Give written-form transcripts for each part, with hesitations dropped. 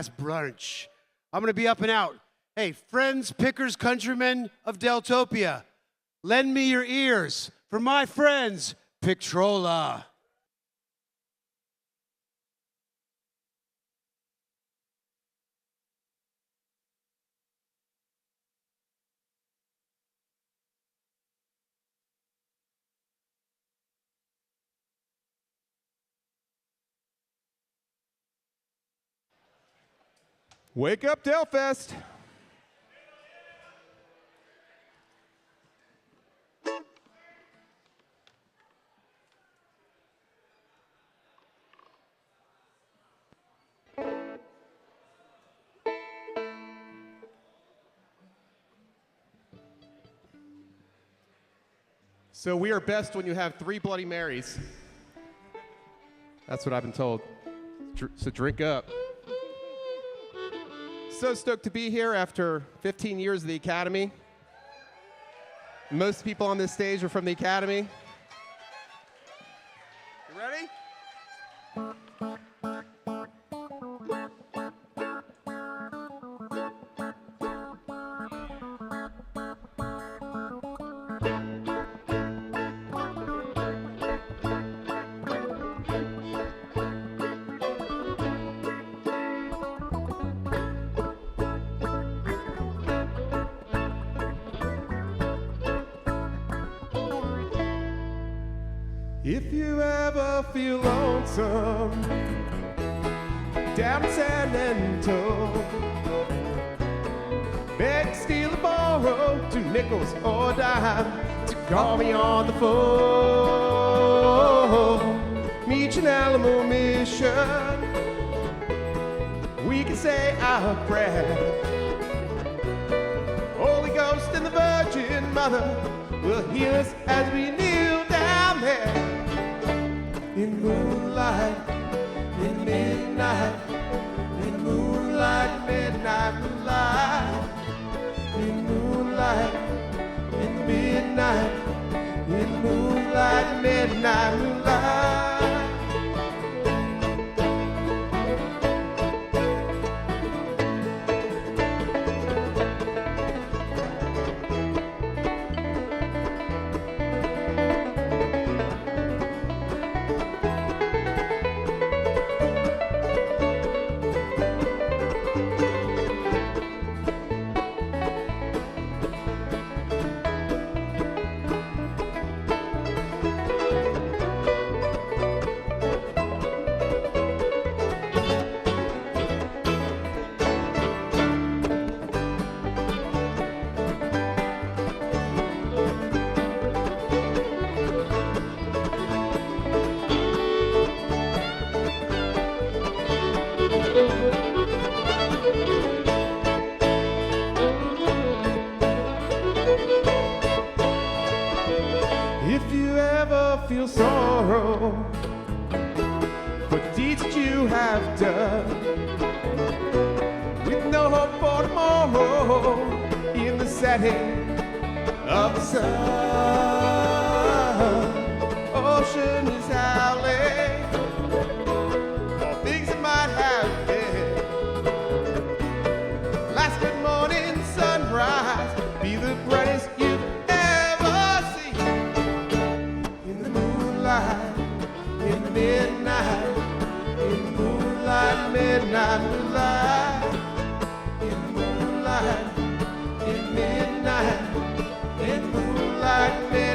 brunch. I'm going to be up and out. Hey, friends, pickers, countrymen of Deltopia, lend me your ears for my friends, Pictrola. Wake up, Delfest! So we are best when you have 3 Bloody Marys. That's what I've been told. So drink up. So stoked to be here after 15 years of the Academy. Most people on this stage are from the Academy. You ready? If you ever feel lonesome down in San Antonio, beg, steal, or borrow 2 nickels or a dime to call me on the phone. Meet you in Alamo Mission, we can say our prayer. Holy Ghost and the Virgin Mother will heal us as we kneel down there. In moonlight, in midnight, in moonlight, midnight, moonlight. In moonlight, in midnight, in moonlight, midnight, moonlight. If you ever feel sorrow for deeds that you have done, with no hope for tomorrow in the setting of the sun, ocean is howling for things that might have been. Last good morning sunrise be the brightest you've in midnight, in moonlight, midnight, moonlight. In moonlight, in midnight, in moonlight, midnight.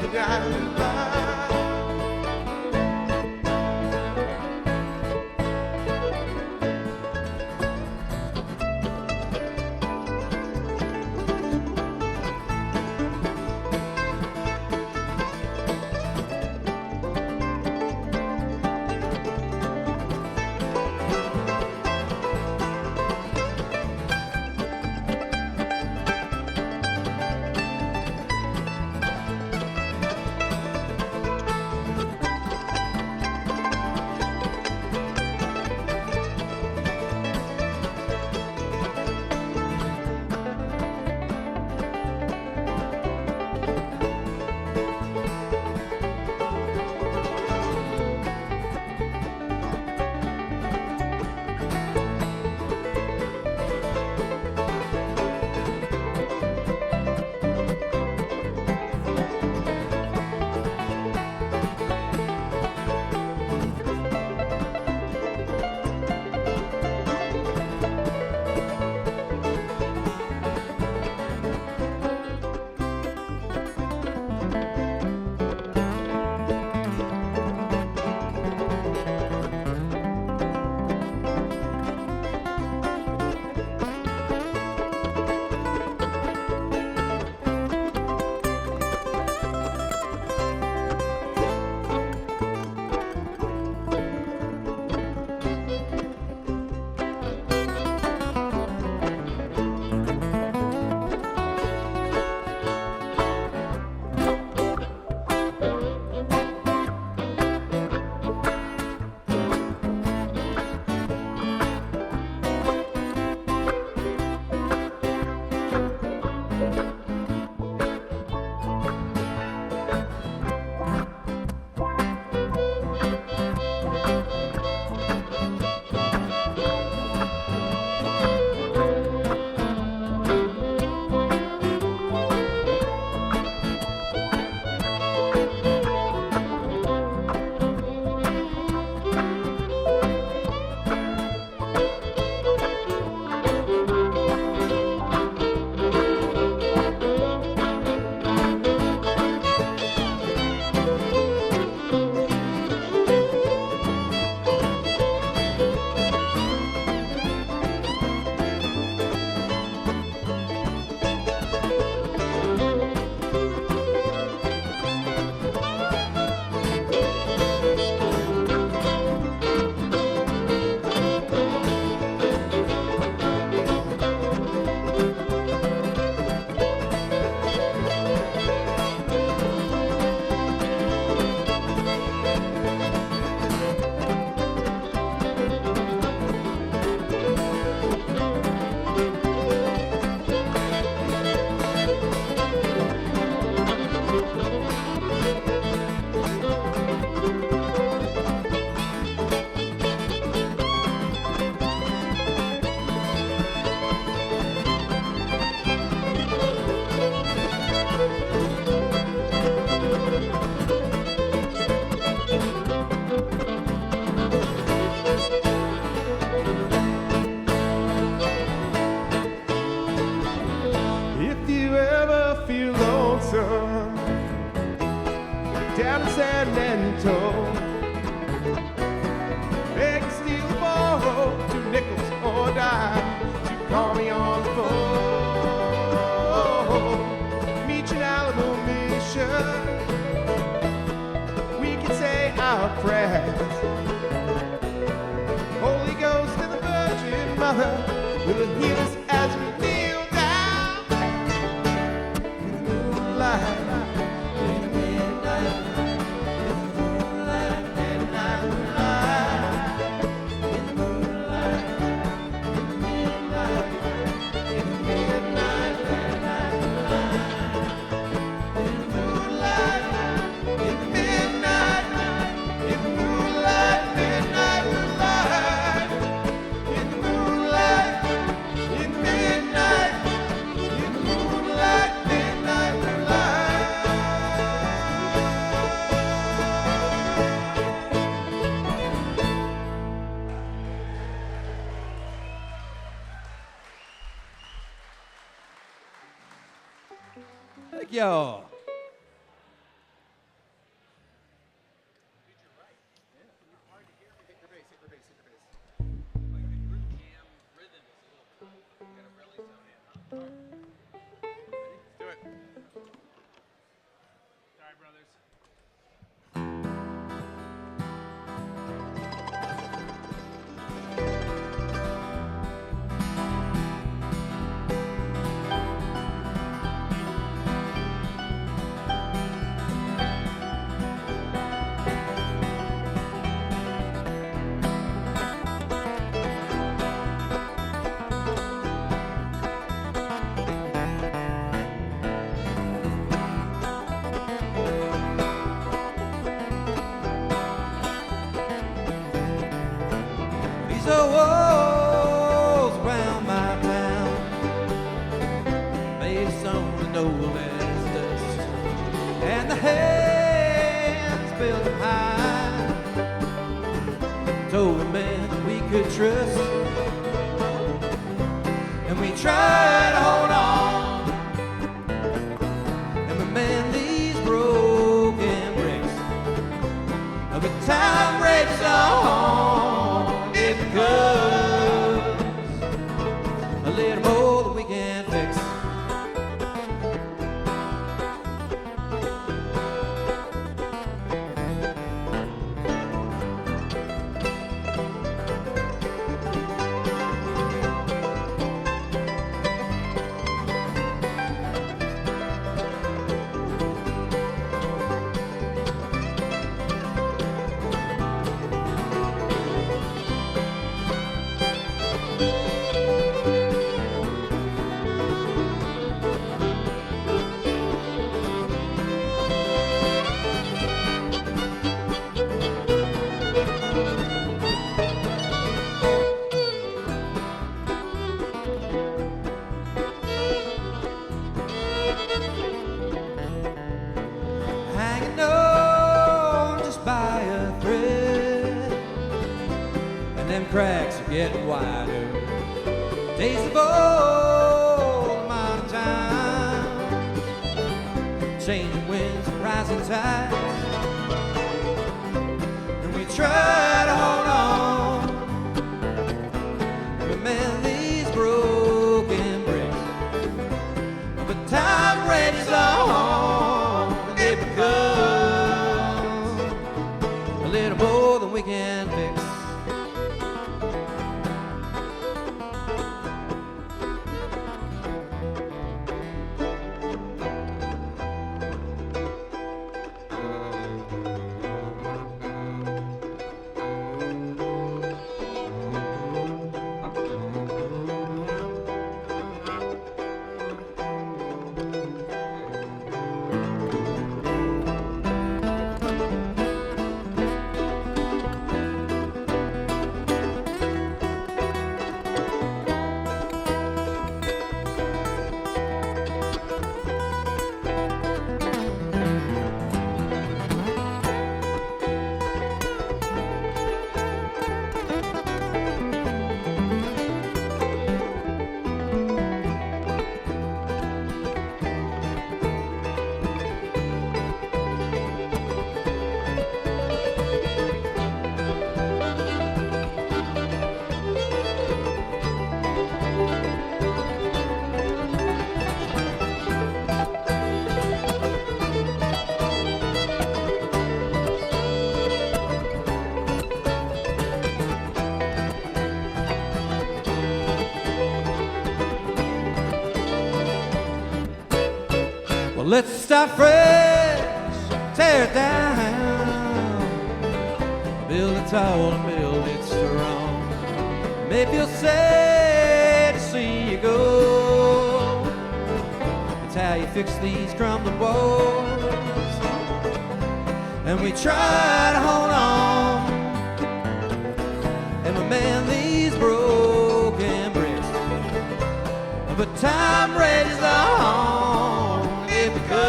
mother will heal us as we kneel down in the moonlight, in the midnight, in the moonlight, midnight, in the moonlight, in the midnight, in the midnight, midnight, in the moonlight, in the midnight, in the moonlight, midnight, moonlight, in the moonlight, in the midnight, in the moonlight, midnight, moonlight. Thank y'all. These are walls around my town, made of stone and old as dust, and the hands built them high, told the man that we could trust, and we tried to hold on, and we mend these broken bricks, but time rages on. It becomes a little more than we can fix. Hanging on just by a thread, and them cracks are getting wider. Days of old modern times, changing winds and rising tides, and we try to hold on, and we mend these broken bricks, but time rages on, and it becomes a little more than we can fix. Well, let's start fresh, tear it down, build it tall and build it strong. Maybe you'll say to see you go. That's how you fix these crumbling walls. And we try to hold on and we mend these broken bricks. But time rages on if it comes.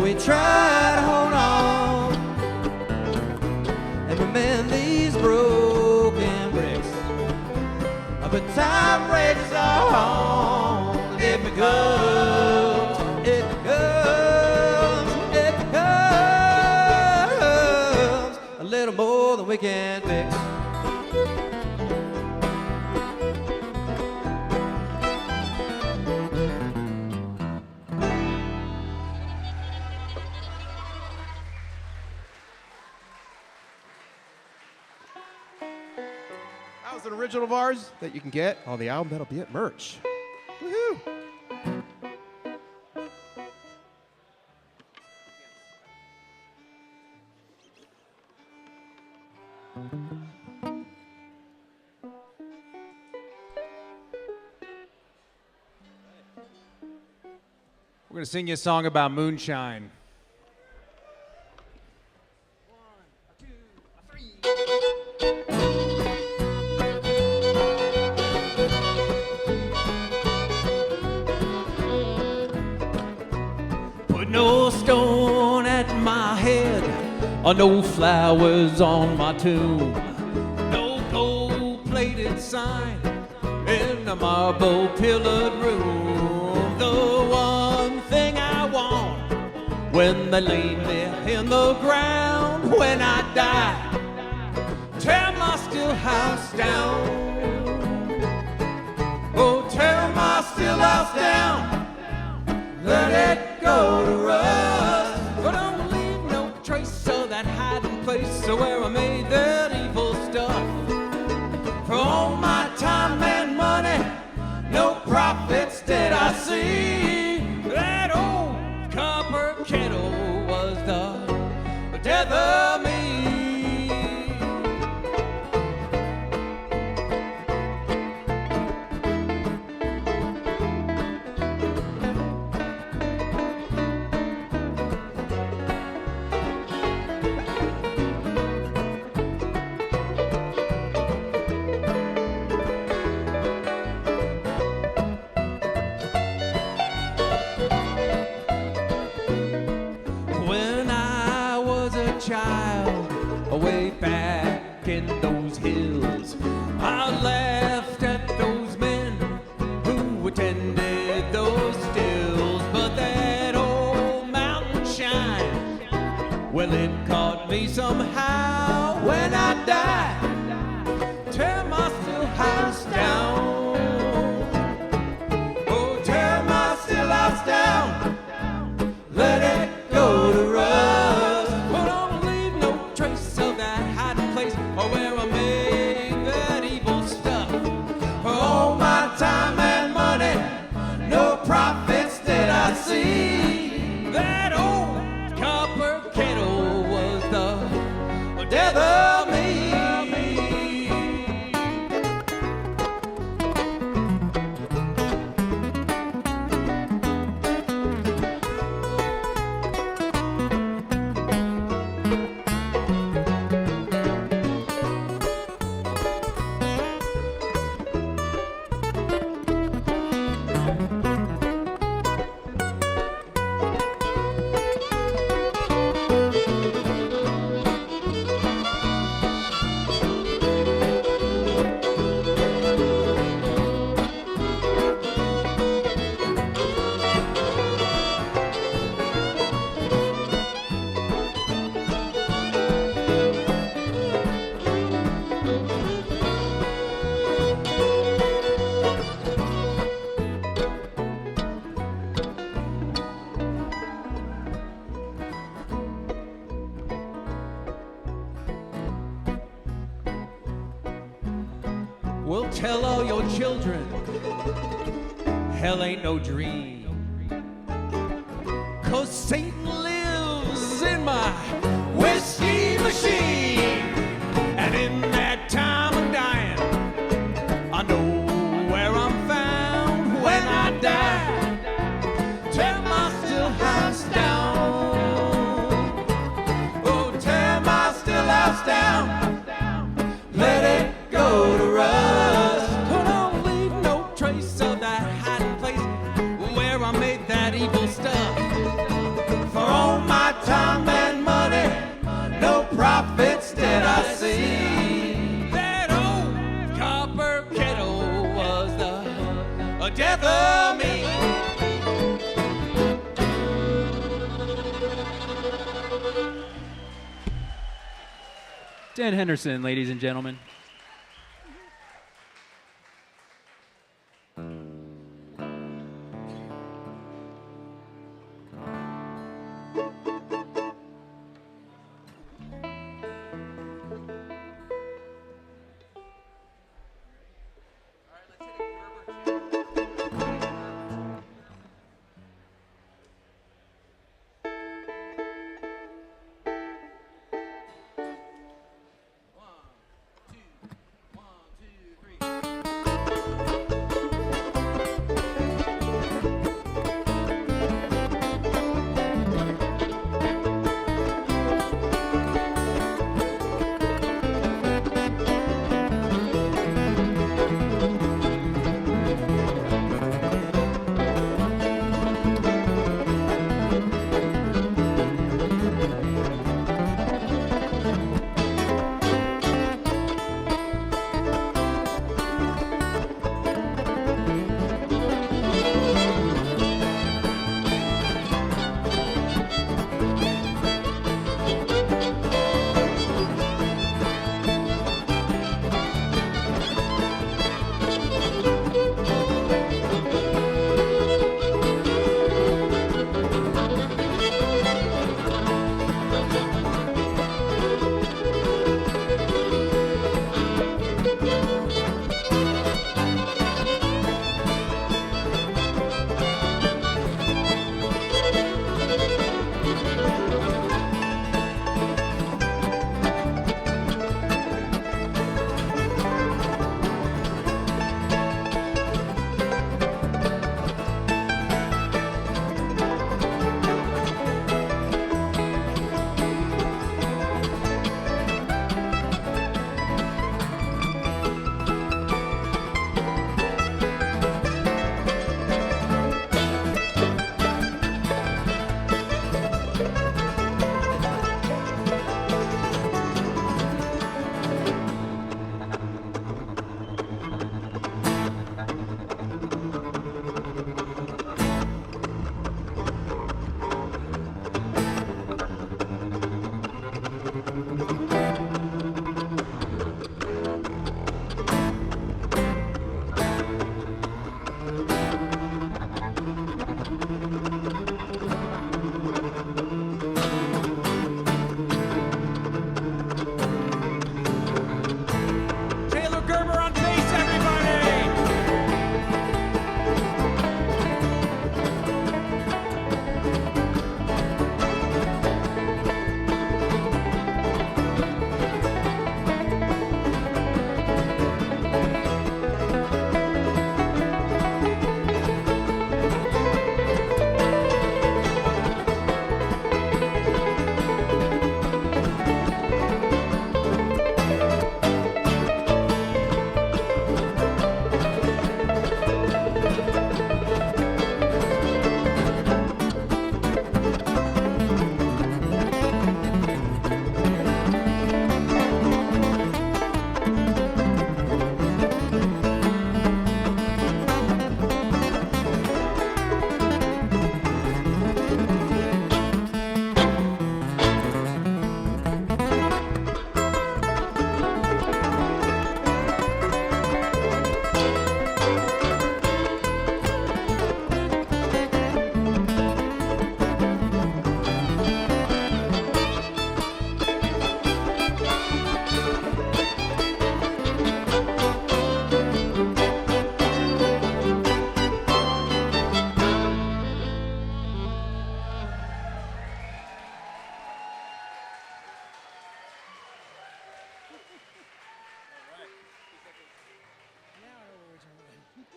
We try to hold on and we mend these broken bricks. But time rages on if it comes. If it comes a little more than we can fix. That was an original of ours that you can get on the album that'll be at merch. Woohoo! We're going to sing you a song about moonshine. Put no stone at my head, or no flowers on my tomb, no gold-plated sign in the marble pillared room. The one thing I want when they lay me in the ground, when I die, tear my still house down. Oh, tear my still house down, let it go to rust. But don't leave no trace of that hiding place where I made that evil stuff. For all my time and money, no profits did I see. That old copper kettle was the death of me. Child, way back in those hills, I laughed at those men who attended those stills. But that old mountain shine, well, it caught me somehow. When I die, tear my still house down. Oh, tear my still house down, let it go to rust. Where I make that evil stuff. For all my time and money, no profits did I see. That old copper kettle was the death of me. Well, tell all your children, hell ain't no dream. 'Cause Satan lives in my whiskey machine. And in that time of dying, I know where I'm found when I die. Tear my still house down. Oh, tear my still house down. Let it go to rust. Oh, don't leave no trace of that hiding place where I made that evil stuff. For all my time and money, no profits did I see. That old copper kettle was the death of me. Dan Henderson, ladies and gentlemen.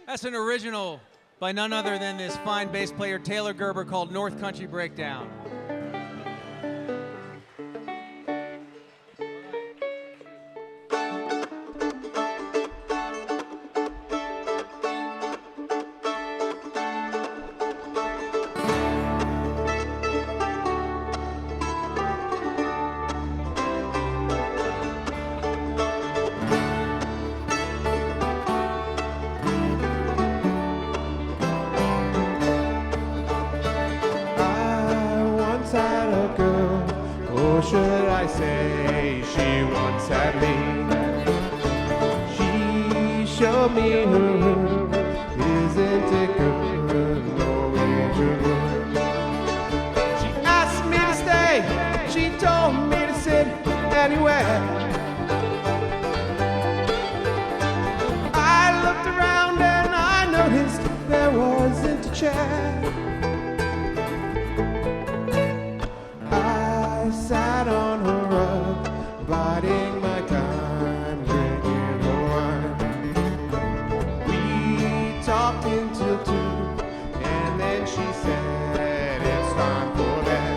That's an original by none other than this fine bass player Taylor Gerber called North Country Breakdown. Should I say she once had me? She showed me her room. Isn't it good? Norwegian wood. She asked me to stay. She told me to sit anywhere. I looked around and I noticed there wasn't a chair. Sat on her rug, biding my time, drinking her wine. We talked until 2, and then she said, it's time for bed.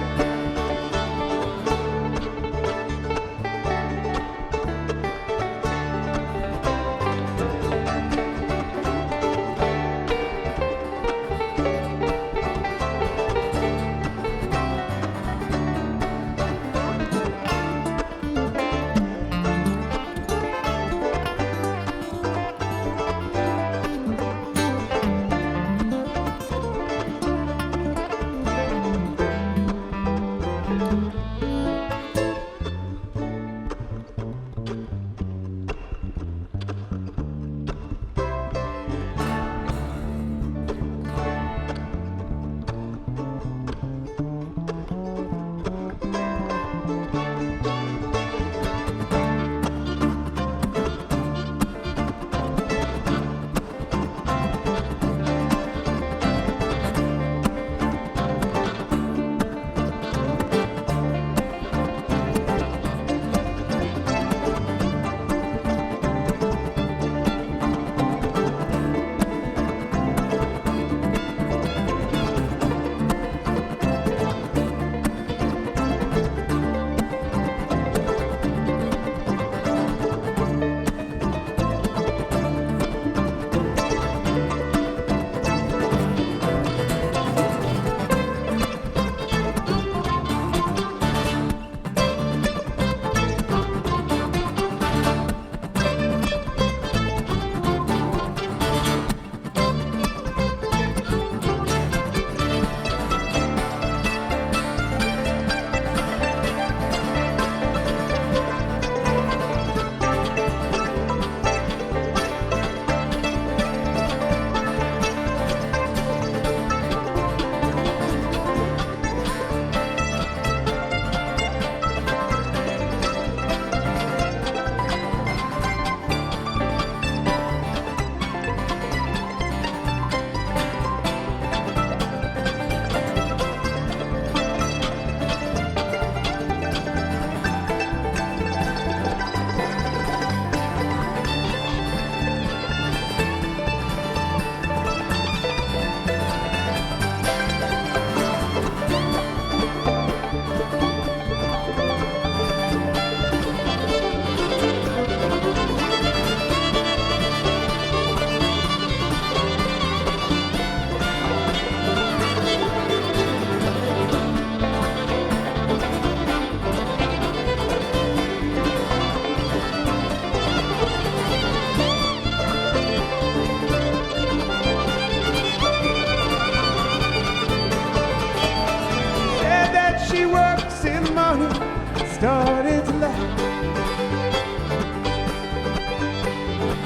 Started to laugh.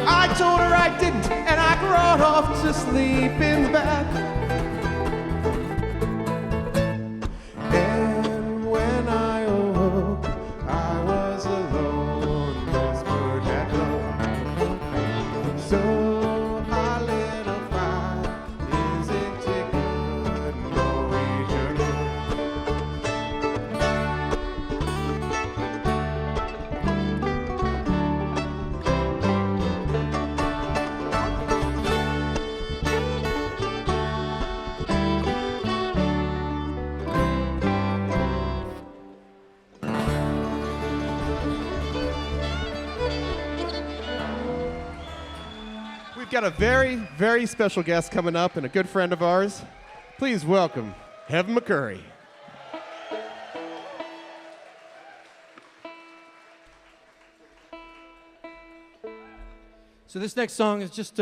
I told her I didn't, and I crawled off to sleep in the bath. And when I awoke, I was alone, whispered that love. So I lit a fire. Isn't it good, Norwegian wood? got a very, very special guest coming up and a good friend of ours. Please welcome Heaven McCurry. So this next song is just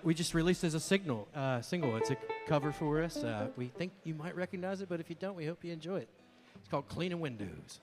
we just released as a single. It's a cover for us. We think you might recognize it, but if you don't, we hope you enjoy it. It's called Cleaning Windows.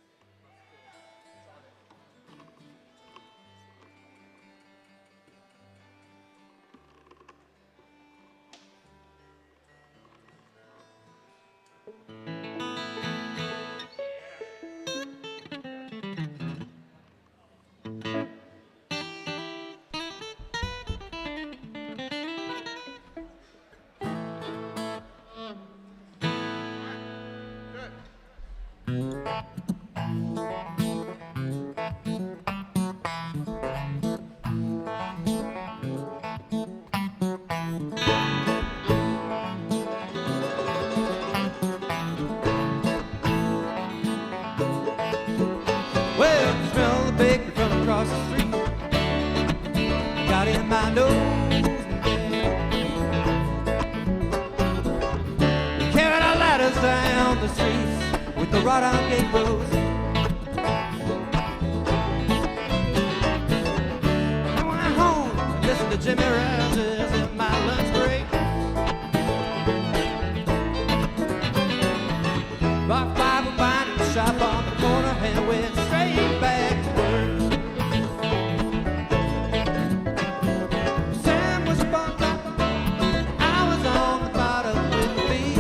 Well, the smell of the bakery from across the street got in my nose. We carried our ladders down the streets with the wrought iron gate rows. I went home and listened to Jimmy Rogers in my lunch break. Bought 5 of mine in the shop on the corner and went straight back to work. Sam was on top, I was on the bottom with the beat.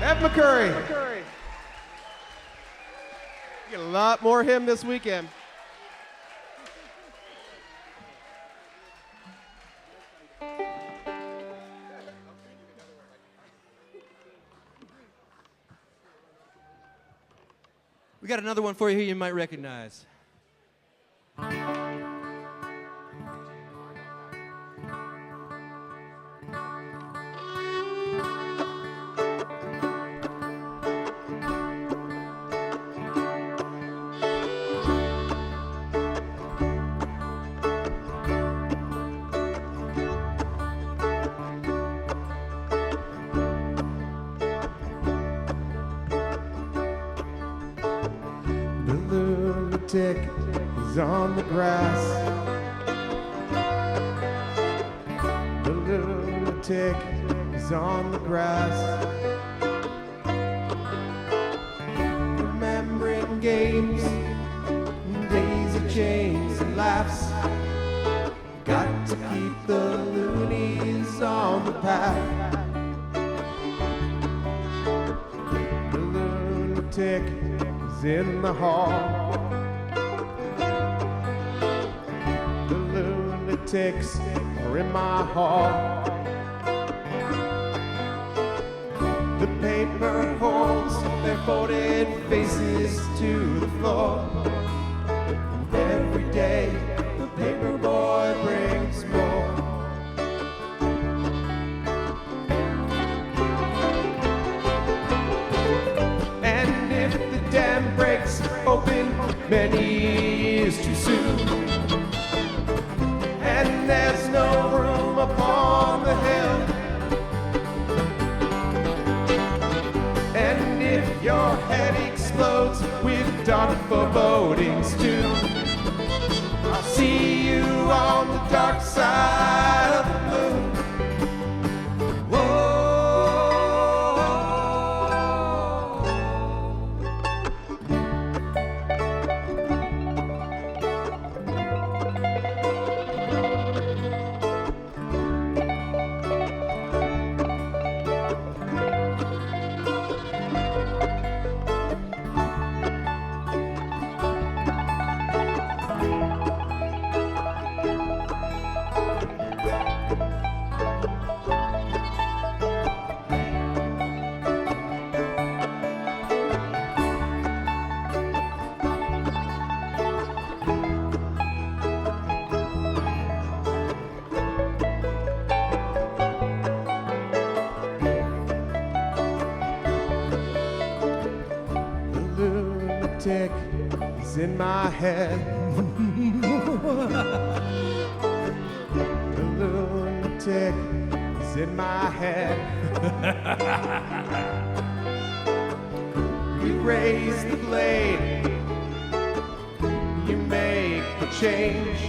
F. McCurry. You get a lot more of him this weekend. We got another one for you here you might recognize. The lunatic is on the grass. The lunatic is on the grass. Remembering games, days of chains and laughs. Got to keep the loonies on the path. The lunatic is in the hall. The lunatics are in my hall. The paper holds their folded faces to the floor. And every day the paper boy brings more. And if the dam breaks open many years too soon, and there's no room upon the hill, and if your head explodes with dark forebodings too, I'll see you on the dark side of the moon. Whoa. Lunatic is in my head. The lunatic is in my head. You raise the blade, you make the change,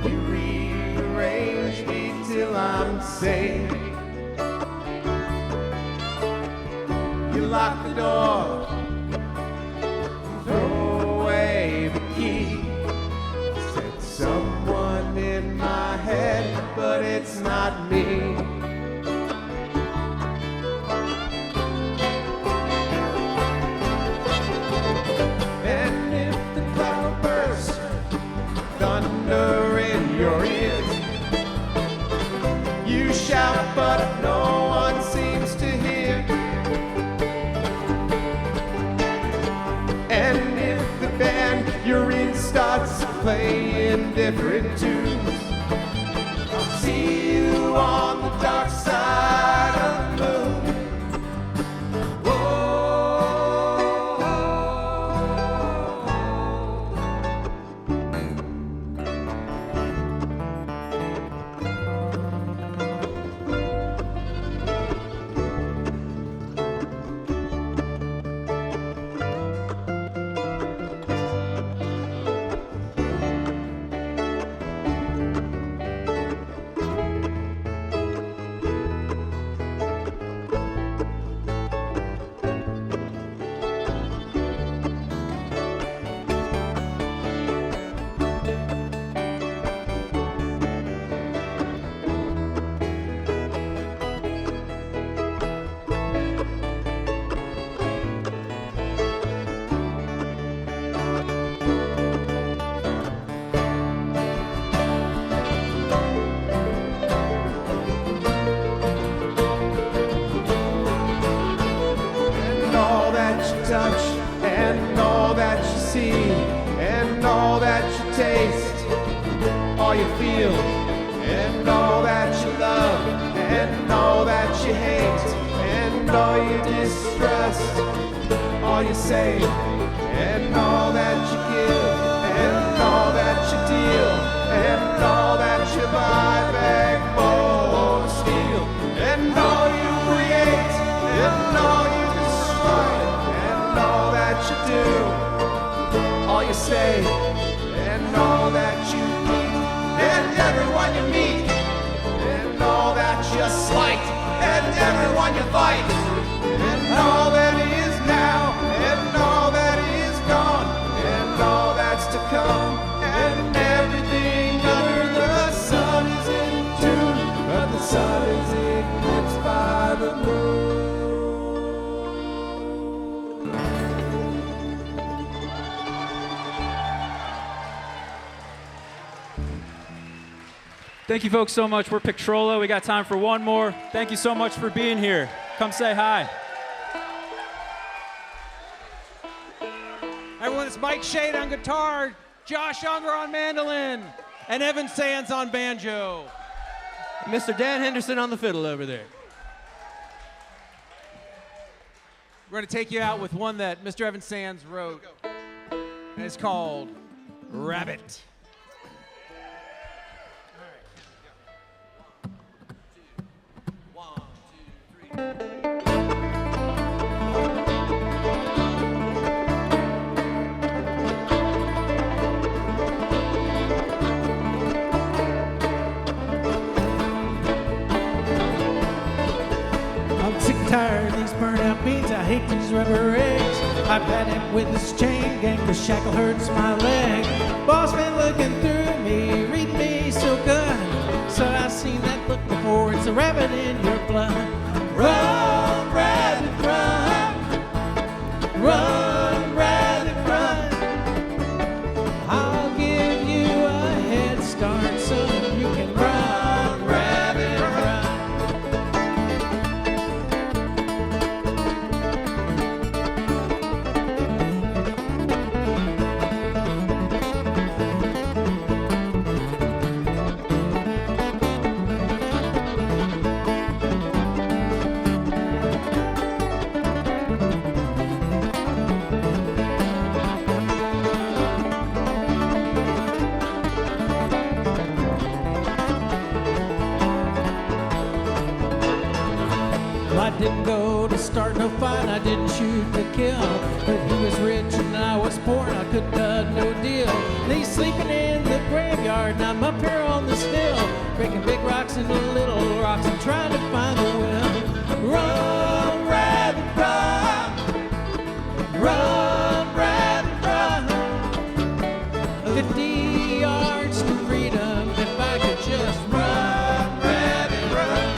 you rearrange me till I'm sane. You lock the door, throw away the key. Said someone in my head, but it's not me. And if the cloud bursts, thunder in your ears, you shout, but no one seems to hear. And if the band you're in starts playing different tunes, I'll see you on the dark side of the moon. touch and all that you see and all that you taste, all you feel and all that you love and all that you hate and all you distrust, all you say and all that you give and all that you deal and all that you buy, beg, borrow, steal and all you create and all you destroy and all that you do, all you say and all that you eat and everyone you meet and all that you slight and everyone you fight and all that is now and all that is gone and all that's to come and everything under the sun is in tune, but the sun is eclipsed by the moon. Thank you folks so much. We're Pictrola. We got time for one more. Thank you so much for being here. Come say hi. Everyone, it's Mike Shade on guitar, Josh Unger on mandolin, and Evan Sands on banjo. Mr. Dan Henderson on the fiddle over there. We're going to take you out with one that Mr. Evan Sands wrote, and it's called Rabbit. I'm sick and tired of these burnt-out beans. I hate these rubber eggs. I've had it with this chain gang. The shackle hurts my leg. Boss man looking through me, reading me so good. So I've seen that look before. It's a rabbit in your blood. Run, rabbit, run. Run, rabbit, run. I'll give you a head start so you can run, rabbit, run. I didn't go to start no fight, I didn't shoot to kill. But he was rich and I was poor and I couldn't cut no deal. And he's sleeping in the graveyard and I'm up here on the still, breaking big rocks into little rocks and trying to find the will. Run, rabbit, run. Run, rabbit, run. 50 yards to freedom if I could just run, rabbit, run.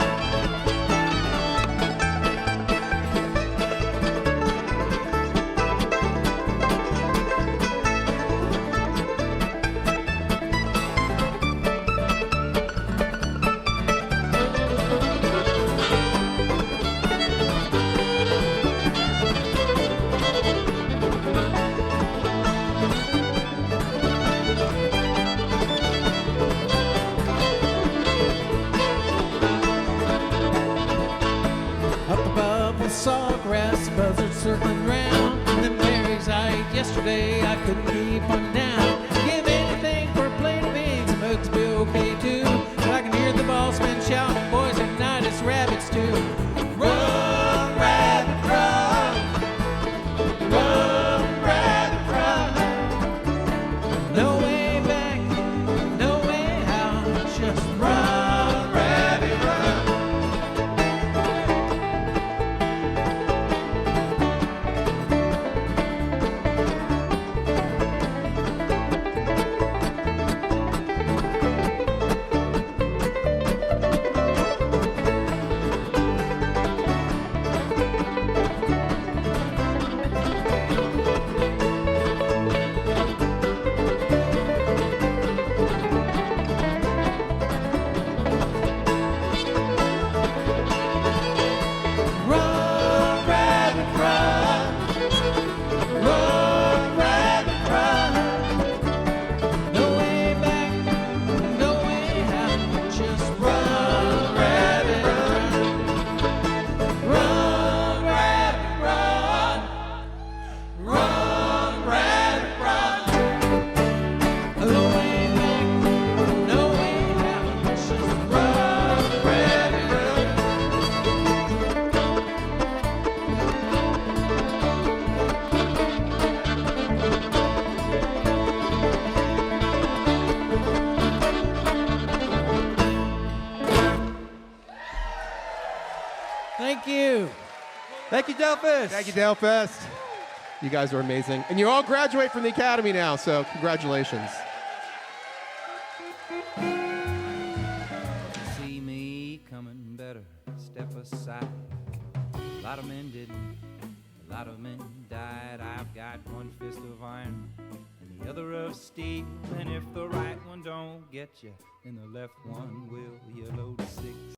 Sawgrass buzzards circling round. The berries I ate yesterday, I couldn't keep them down. Give anything for a plate of beans, and bugs be okay too. But I can hear the boss man shouting, boys, tonight it's rabbits too. Run, rabbit, run. Run, rabbit, run. No way back, no way out, just run, rabbit, run. Thank you, Delfest. Thank you, Delfest. You guys are amazing. And you all graduate from the Academy now, so congratulations. See me coming better, step aside. A lot of men didn't, a lot of men died. I've got one fist of iron and the other of steel. And if the right one don't get you, then the left one will. You load 6